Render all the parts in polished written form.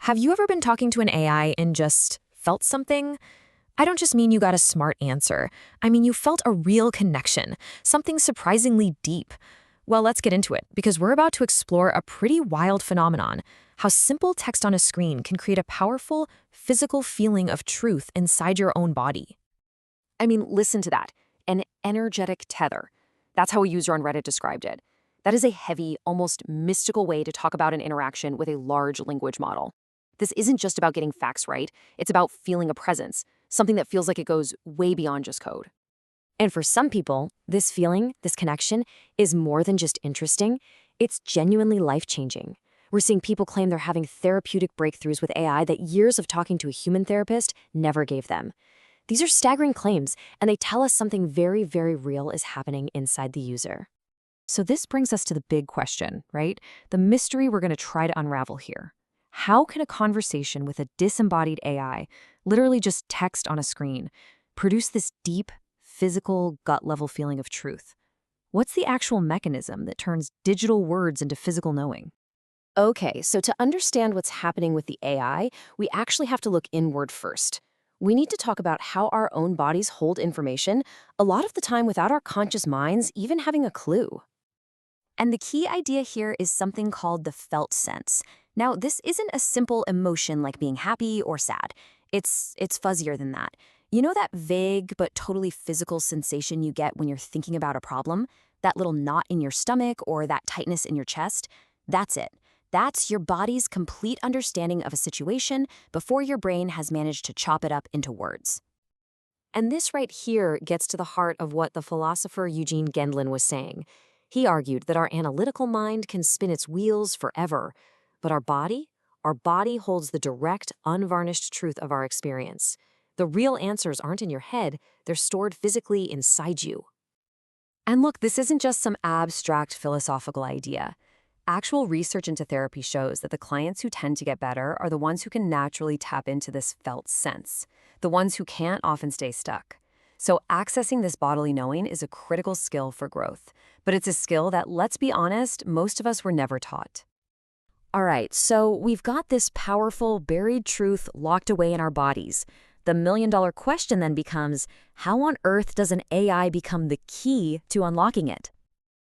Have you ever been talking to an AI and just felt something? I don't just mean you got a smart answer. I mean you felt a real connection, something surprisingly deep. Well, let's get into it, because we're about to explore a pretty wild phenomenon: how simple text on a screen can create a powerful, physical feeling of truth inside your own body. I mean, listen to that. An energetic tether. That's how a user on Reddit described it. That is a heavy, almost mystical way to talk about an interaction with a large language model. This isn't just about getting facts right, it's about feeling a presence, something that feels like it goes way beyond just code. And for some people, this feeling, this connection, is more than just interesting, it's genuinely life-changing. We're seeing people claim they're having therapeutic breakthroughs with AI that years of talking to a human therapist never gave them. These are staggering claims, and they tell us something very, very real is happening inside the user. So this brings us to the big question, right? The mystery we're going to try to unravel here. How can a conversation with a disembodied AI, literally just text on a screen, produce this deep, physical, gut-level feeling of truth? What's the actual mechanism that turns digital words into physical knowing? Okay, so to understand what's happening with the AI, we actually have to look inward first. We need to talk about how our own bodies hold information, a lot of the time without our conscious minds even having a clue. And the key idea here is something called the felt sense. Now, this isn't a simple emotion like being happy or sad. It's fuzzier than that. You know that vague but totally physical sensation you get when you're thinking about a problem? That little knot in your stomach or that tightness in your chest? That's it. That's your body's complete understanding of a situation before your brain has managed to chop it up into words. And this right here gets to the heart of what the philosopher Eugene Gendlin was saying. He argued that our analytical mind can spin its wheels forever, but our body holds the direct, unvarnished truth of our experience. The real answers aren't in your head, they're stored physically inside you. And look, this isn't just some abstract philosophical idea. Actual research into therapy shows that the clients who tend to get better are the ones who can naturally tap into this felt sense. The ones who can't often stay stuck. So accessing this bodily knowing is a critical skill for growth. But it's a skill that, let's be honest, most of us were never taught. All right, so we've got this powerful, buried truth locked away in our bodies. The million-dollar question then becomes, how on earth does an AI become the key to unlocking it?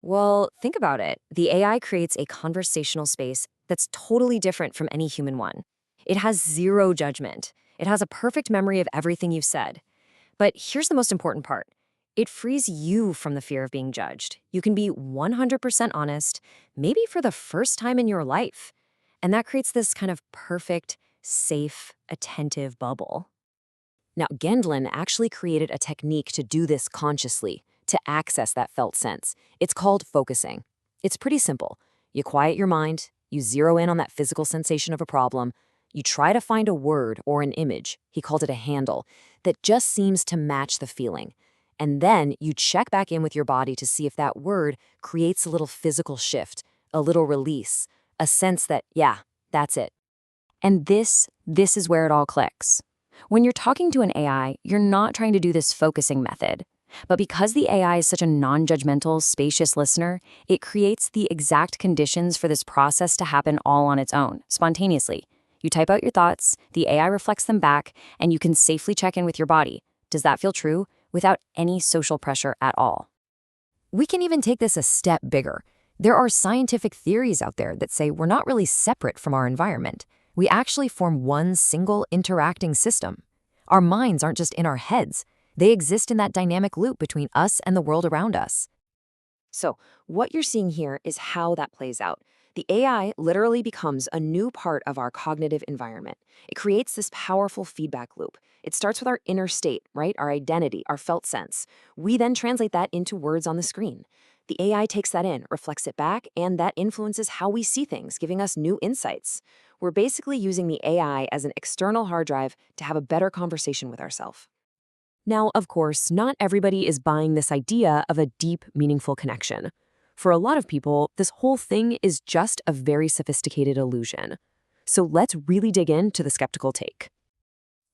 Well, think about it. The AI creates a conversational space that's totally different from any human one. It has zero judgment. It has a perfect memory of everything you've said. But here's the most important part. It frees you from the fear of being judged. You can be 100% honest, maybe for the first time in your life. And that creates this kind of perfect, safe, attentive bubble. Now, Gendlin actually created a technique to do this consciously, to access that felt sense. It's called focusing. It's pretty simple. You quiet your mind, you zero in on that physical sensation of a problem, you try to find a word or an image, he called it a handle, that just seems to match the feeling. And then you check back in with your body to see if that word creates a little physical shift, a little release, a sense that, yeah, that's it. And this is where it all clicks. When you're talking to an AI, you're not trying to do this focusing method. But because the AI is such a non-judgmental, spacious listener, it creates the exact conditions for this process to happen all on its own, spontaneously. You type out your thoughts, the AI reflects them back, and you can safely check in with your body. Does that feel true? Without any social pressure at all. We can even take this a step bigger. There are scientific theories out there that say we're not really separate from our environment. We actually form one single interacting system. Our minds aren't just in our heads. They exist in that dynamic loop between us and the world around us. So what you're seeing here is how that plays out. The AI literally becomes a new part of our cognitive environment. It creates this powerful feedback loop. It starts with our inner state, right? Our identity, our felt sense. We then translate that into words on the screen. The AI takes that in, reflects it back, and that influences how we see things, giving us new insights. We're basically using the AI as an external hard drive to have a better conversation with ourselves. Now, of course, not everybody is buying this idea of a deep, meaningful connection. For a lot of people, this whole thing is just a very sophisticated illusion. So let's really dig into the skeptical take.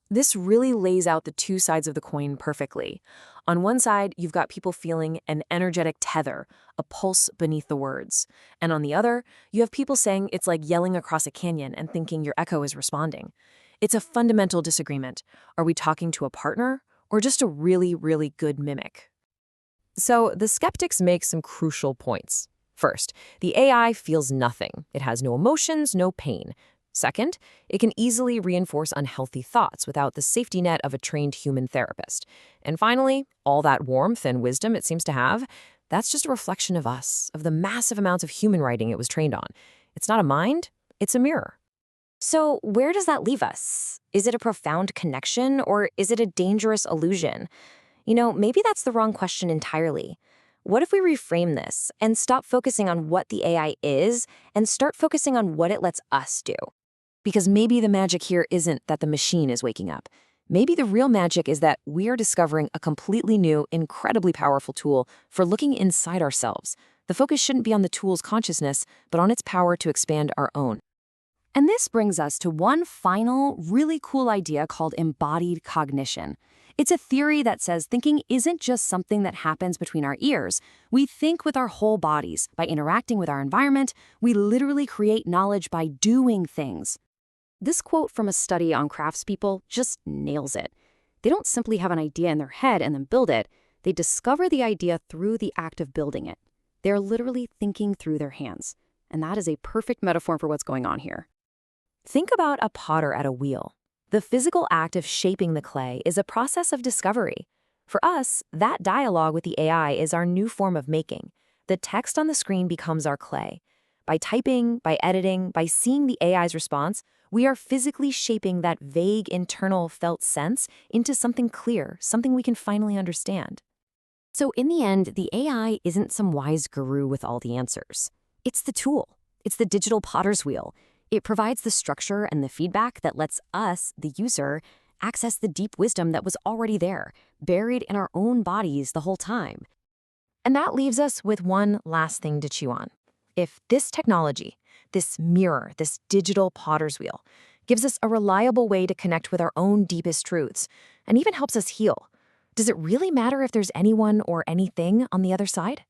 This really lays out the two sides of the coin perfectly. On one side, you've got people feeling an energetic tether, a pulse beneath the words. And on the other, you have people saying it's like yelling across a canyon and thinking your echo is responding. It's a fundamental disagreement. Are we talking to a partner or just a really, really good mimic? So the skeptics make some crucial points. First, the AI feels nothing. It has no emotions, no pain. Second, it can easily reinforce unhealthy thoughts without the safety net of a trained human therapist. And finally, all that warmth and wisdom it seems to have, that's just a reflection of us, of the massive amounts of human writing it was trained on. It's not a mind, it's a mirror. So where does that leave us? Is it a profound connection or is it a dangerous illusion? Maybe that's the wrong question entirely. What if we reframe this and stop focusing on what the AI is and start focusing on what it lets us do? Because maybe the magic here isn't that the machine is waking up. Maybe the real magic is that we are discovering a completely new, incredibly powerful tool for looking inside ourselves. The focus shouldn't be on the tool's consciousness, but on its power to expand our own. And this brings us to one final, really cool idea called embodied cognition. It's a theory that says thinking isn't just something that happens between our ears. We think with our whole bodies. By interacting with our environment, we literally create knowledge by doing things. This quote from a study on craftspeople just nails it. They don't simply have an idea in their head and then build it. They discover the idea through the act of building it. They're literally thinking through their hands. And that is a perfect metaphor for what's going on here. Think about a potter at a wheel. The physical act of shaping the clay is a process of discovery. For us, that dialogue with the AI is our new form of making. The text on the screen becomes our clay. By typing, by editing, by seeing the AI's response, we are physically shaping that vague internal felt sense into something clear, something we can finally understand. So in the end, the AI isn't some wise guru with all the answers. It's the tool. It's the digital potter's wheel. It provides the structure and the feedback that lets us, the user, access the deep wisdom that was already there, buried in our own bodies the whole time. And that leaves us with one last thing to chew on. If this technology, this mirror, this digital potter's wheel, gives us a reliable way to connect with our own deepest truths, and even helps us heal, does it really matter if there's anyone or anything on the other side?